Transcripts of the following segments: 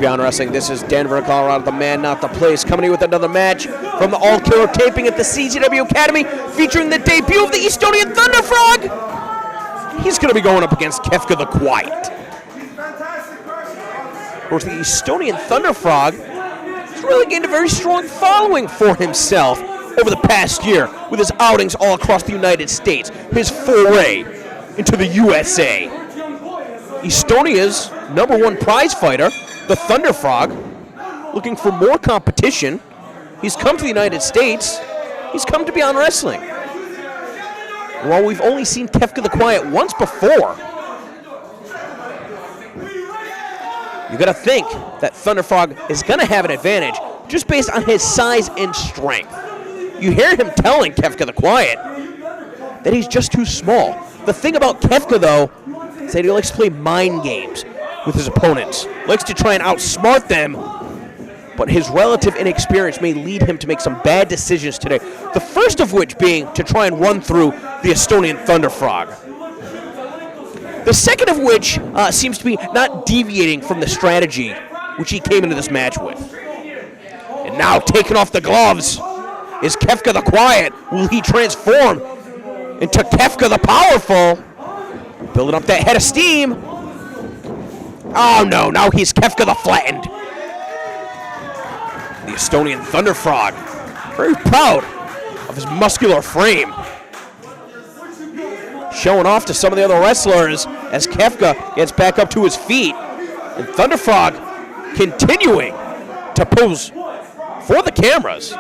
to Beyond Wrestling. This is Denver, Colorado, the man, not the place, coming in with another match from the all-killer taping at the CZW Academy, featuring the debut of the Estonian Thunderfrog. He's going to be going up against Qefka the Quiet. Of course, the Estonian Thunderfrog has really gained a very strong following for himself over the past year with his outings all across the United States, his foray into the USA. Estonia's #1 prize fighter, the Thunderfrog, looking for more competition. He's come to the United States. He's come to Beyond Wrestling. While we've only seen Qefka the Quiet once before, you gotta think that Thunderfrog is gonna have an advantage just based on his size and strength. You hear him telling Qefka the Quiet that he's just too small. The thing about Qefka, though, is that he likes to play mind games with his opponents. Likes to try and outsmart them, but his relative inexperience may lead him to make some bad decisions today. The first of which being to try and run through the Estonian Thunderfrog. The second of which seems to be not deviating from the strategy which he came into this match with. And now taking off the gloves is Qefka the Quiet. Will he transform into Qefka the Powerful? Building up that head of steam. Oh no, now he's Qefka the Flattened. The Estonian Thunderfrog, very proud of his muscular frame. Showing off to some of the other wrestlers as Qefka gets back up to his feet. And Thunderfrog continuing to pose for the cameras.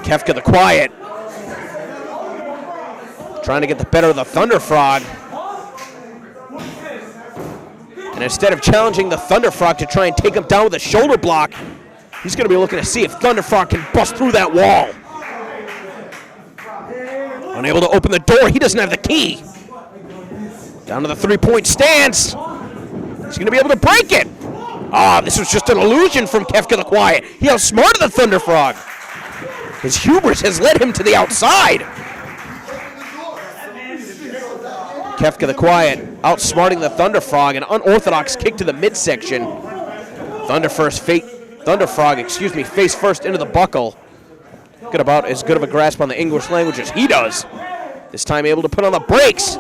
Qefka the Quiet trying to get the better of the Thunderfrog. And instead of challenging the Thunderfrog to try and take him down with a shoulder block, he's going to be looking to see if Thunderfrog can bust through that wall. Unable to open the door, he doesn't have the key. Down to the three-point stance. He's going to be able to break it. Ah, this was just an illusion from Qefka the Quiet. He outsmarted the Thunderfrog. His hubris has led him to the outside. Qefka the Quiet outsmarting the Thunderfrog, an unorthodox kick to the midsection. Thunderfrog, face first into the buckle. Got about as good of a grasp on the English language as he does. This time able to put on the brakes.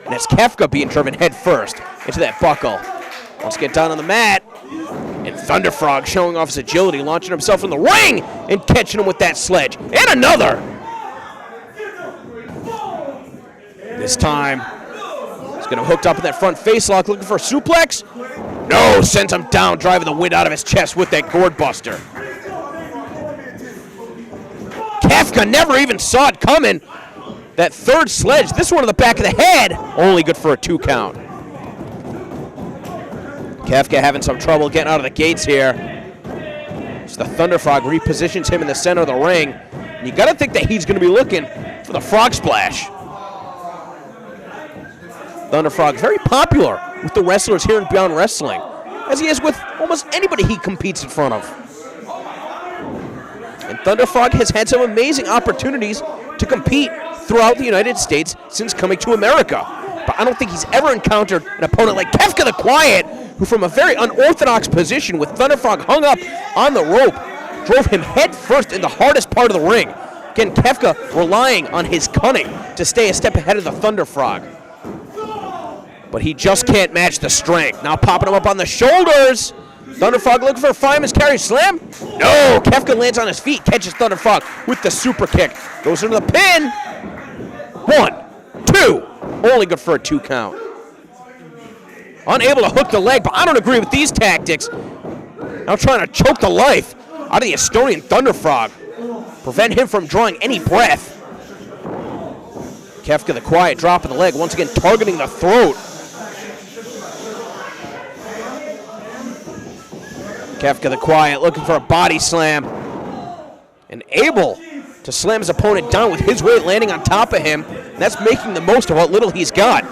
And it's Qefka being driven head first into that buckle. Wants to get down on the mat. And Thunderfrog showing off his agility, launching himself in the ring and catching him with that sledge. And another. This time, he's going to hooked up in that front face lock, looking for a suplex. No, sends him down, driving the wind out of his chest with that gourd buster. Qefka never even saw it coming. That third sledge, this one in the back of the head, only good for a 2 count. Qefka having some trouble getting out of the gates here. So the Thunderfrog repositions him in the center of the ring. And you got to think that he's going to be looking for the frog splash. Thunderfrog very popular with the wrestlers here in Beyond Wrestling, as he is with almost anybody he competes in front of. And Thunderfrog has had some amazing opportunities to compete throughout the United States since coming to America. But I don't think he's ever encountered an opponent like Qefka the Quiet, who from a very unorthodox position with Thunderfrog hung up on the rope, drove him head first in the hardest part of the ring. Again, Qefka relying on his cunning to stay a step ahead of the Thunderfrog. But he just can't match the strength. Now popping him up on the shoulders. Thunderfrog looking for a fireman's carry slam. No, Qefka lands on his feet, catches Thunderfrog with the super kick. Goes into the pin. 1, 2, only good for a 2 count. Unable to hook the leg, but I don't agree with these tactics. Now trying to choke the life out of the Estonian Thunderfrog. Prevent him from drawing any breath. Qefka the Quiet dropping the leg, once again targeting the throat. Qefka the Quiet looking for a body slam. And able to slam his opponent down with his weight landing on top of him. And that's making the most of what little he's got.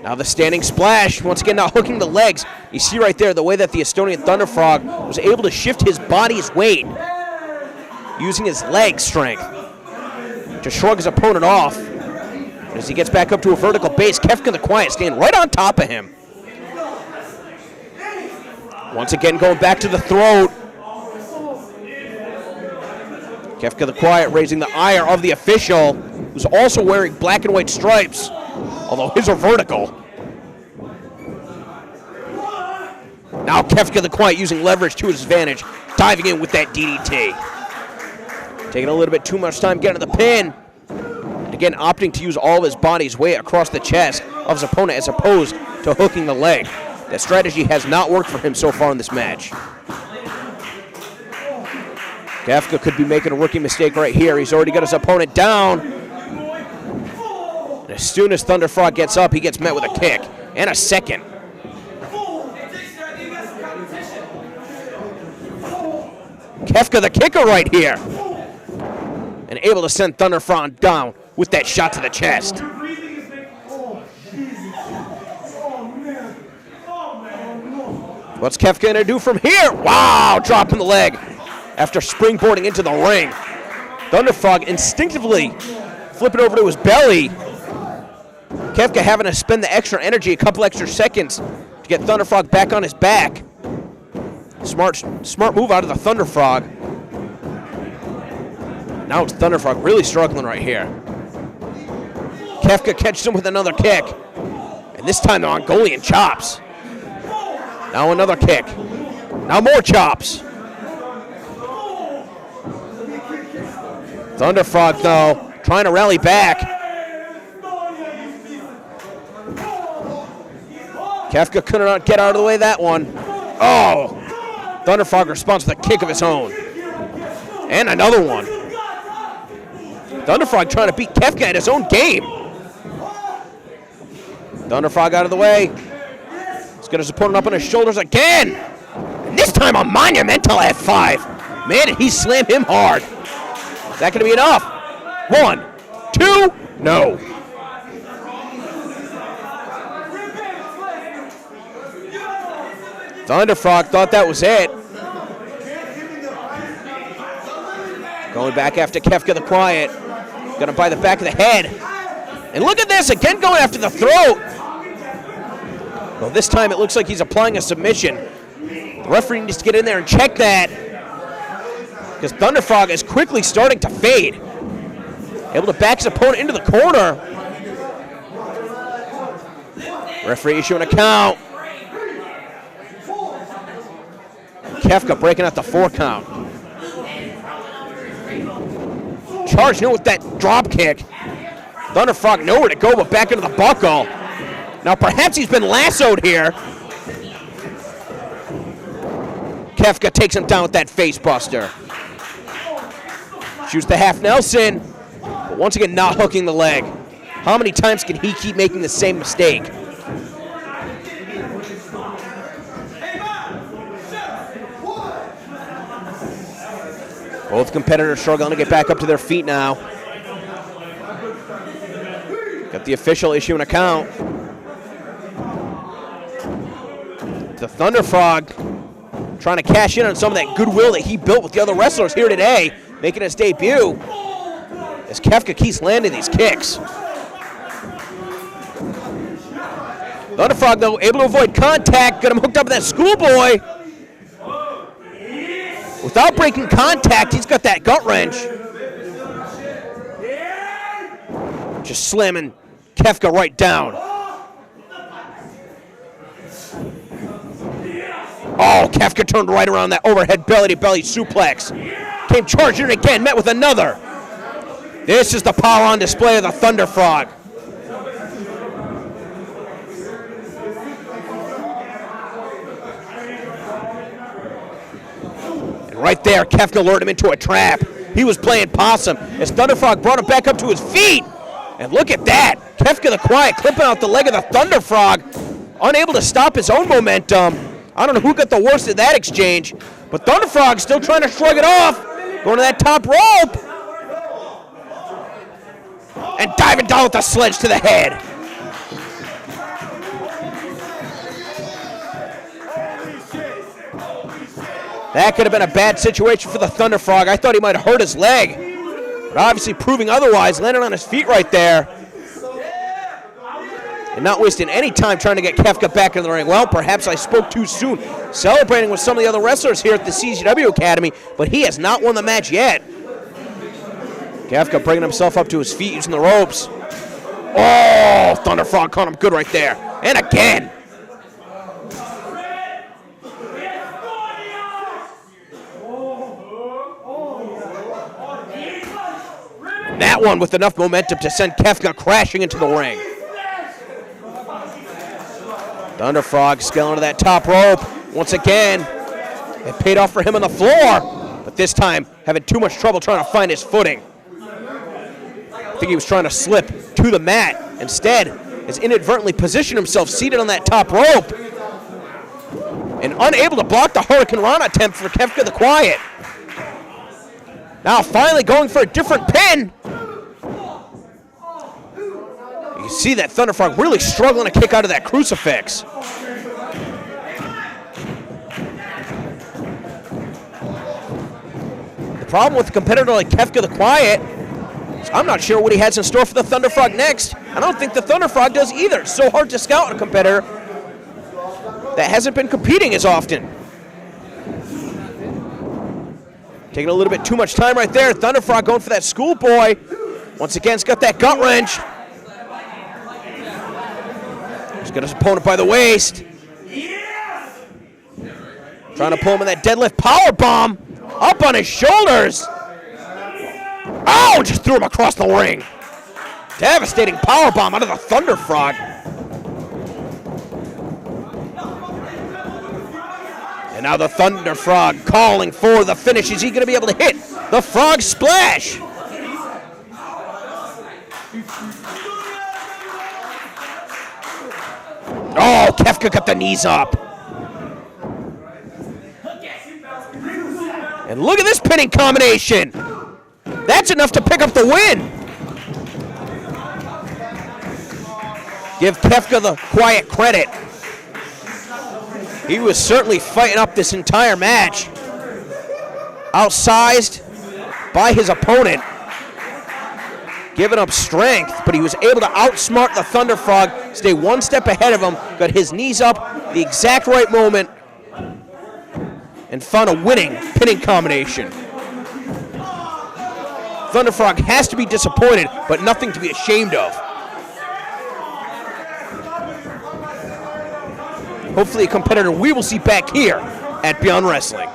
Now the standing splash, once again now hooking the legs. You see right there the way that the Estonian Thunderfrog was able to shift his body's weight using his leg strength to shrug his opponent off. As he gets back up to a vertical base, Qefka the Quiet staying right on top of him. Once again going back to the throat. Qefka the Quiet raising the ire of the official, who's also wearing black and white stripes, although his are vertical. Now Qefka the Quiet using leverage to his advantage, diving in with that DDT. Taking a little bit too much time getting to the pin. And again, opting to use all of his body's weight across the chest of his opponent as opposed to hooking the leg. That strategy has not worked for him so far in this match. Qefka could be making a rookie mistake right here. He's already got his opponent down. And as soon as Thunderfrog gets up, he gets met with a kick and a second. Qefka the kicker right here. And able to send Thunderfrog down with that shot to the chest. What's Qefka going to do from here? Wow, dropping the leg after springboarding into the ring. Thunderfrog instinctively flipping over to his belly. Qefka having to spend the extra energy, a couple extra seconds, to get Thunderfrog back on his back. Smart move out of the Thunderfrog. Now it's Thunderfrog really struggling right here. Qefka catches him with another kick. And this time the Mongolian chops. Now another kick. Now more chops. Thunderfrog, though, trying to rally back. Qefka could not get out of the way of that one. Oh! Thunderfrog responds with a kick of his own. And another one. Thunderfrog trying to beat Qefka at his own game. Thunderfrog out of the way. He's got his opponent up on his shoulders again. And this time a monumental F5. Man, did he slam him hard. Is that going to be enough? 1, 2, no. Thunderfrog thought that was it. Going back after Qefka the Quiet. Got him by the back of the head. And look at this, again going after the throat. Well, this time it looks like he's applying a submission. The referee needs to get in there and check that, because Thunderfrog is quickly starting to fade. Able to back his opponent into the corner. Referee issuing a count. Qefka breaking out the 4 count. Charging in with that drop kick. Thunderfrog nowhere to go but back into the buckle. Now perhaps he's been lassoed here. Qefka takes him down with that face buster. Shoots the half Nelson, but once again not hooking the leg. How many times can he keep making the same mistake? Both competitors struggling to get back up to their feet now. Got the official issuing a count. The Thunderfrog trying to cash in on some of that goodwill that he built with the other wrestlers here today, making his debut as Qefka keeps landing these kicks. Thunderfrog, though, able to avoid contact, got him hooked up with that schoolboy. Without breaking contact, he's got that gut wrench. Just slamming Qefka right down. Oh, Qefka turned right around that overhead belly-to-belly suplex. Came charging again, met with another. This is the power on display of the Thunderfrog. And right there, Qefka lured him into a trap. He was playing possum as Thunderfrog brought him back up to his feet. And look at that. Qefka the Quiet clipping out the leg of the Thunderfrog, unable to stop his own momentum. I don't know who got the worst of that exchange, but Thunderfrog still trying to shrug it off. Going to that top rope. And diving down with the sledge to the head. That could have been a bad situation for the Thunderfrog. I thought he might have hurt his leg, but obviously proving otherwise, landing on his feet right there. and not wasting any time trying to get Qefka back in the ring. Well, perhaps I spoke too soon. Celebrating with some of the other wrestlers here at the CZW Academy, but he has not won the match yet. Qefka bringing himself up to his feet using the ropes. Oh, Thunderfrog caught him good right there. And again. That one with enough momentum to send Qefka crashing into the ring. Thunderfrog scaling to that top rope. Once again, it paid off for him on the floor, but this time having too much trouble trying to find his footing. I think he was trying to slip to the mat. Instead, has inadvertently positioned himself seated on that top rope and unable to block the Hurricane Rana attempt for Qefka the Quiet. Now finally going for a different pin. You see that Thunderfrog really struggling to kick out of that crucifix. The problem with a competitor like Qefka the Quiet is I'm not sure what he has in store for the Thunderfrog next. I don't think the Thunderfrog does either. It's so hard to scout a competitor that hasn't been competing as often. Taking a little bit too much time right there. Thunderfrog going for that schoolboy. Once again, he's got that gut wrench. He's got his opponent by the waist. Trying to pull him in that deadlift power bomb. Up on his shoulders. Oh, just threw him across the ring. Devastating power bomb out of the Thunderfrog. And now the Thunderfrog calling for the finish. Is he going to be able to hit the Frog Splash? Oh, Qefka got the knees up. And look at this pinning combination. That's enough to pick up the win. Give Qefka the Quiet credit. He was certainly fighting up this entire match. Outsized by his opponent. Giving up strength, but he was able to outsmart the Thunderfrog, stay one step ahead of him, got his knees up, the exact right moment, and found a winning pinning combination. Thunderfrog has to be disappointed, but nothing to be ashamed of. Hopefully a competitor we will see back here at Beyond Wrestling.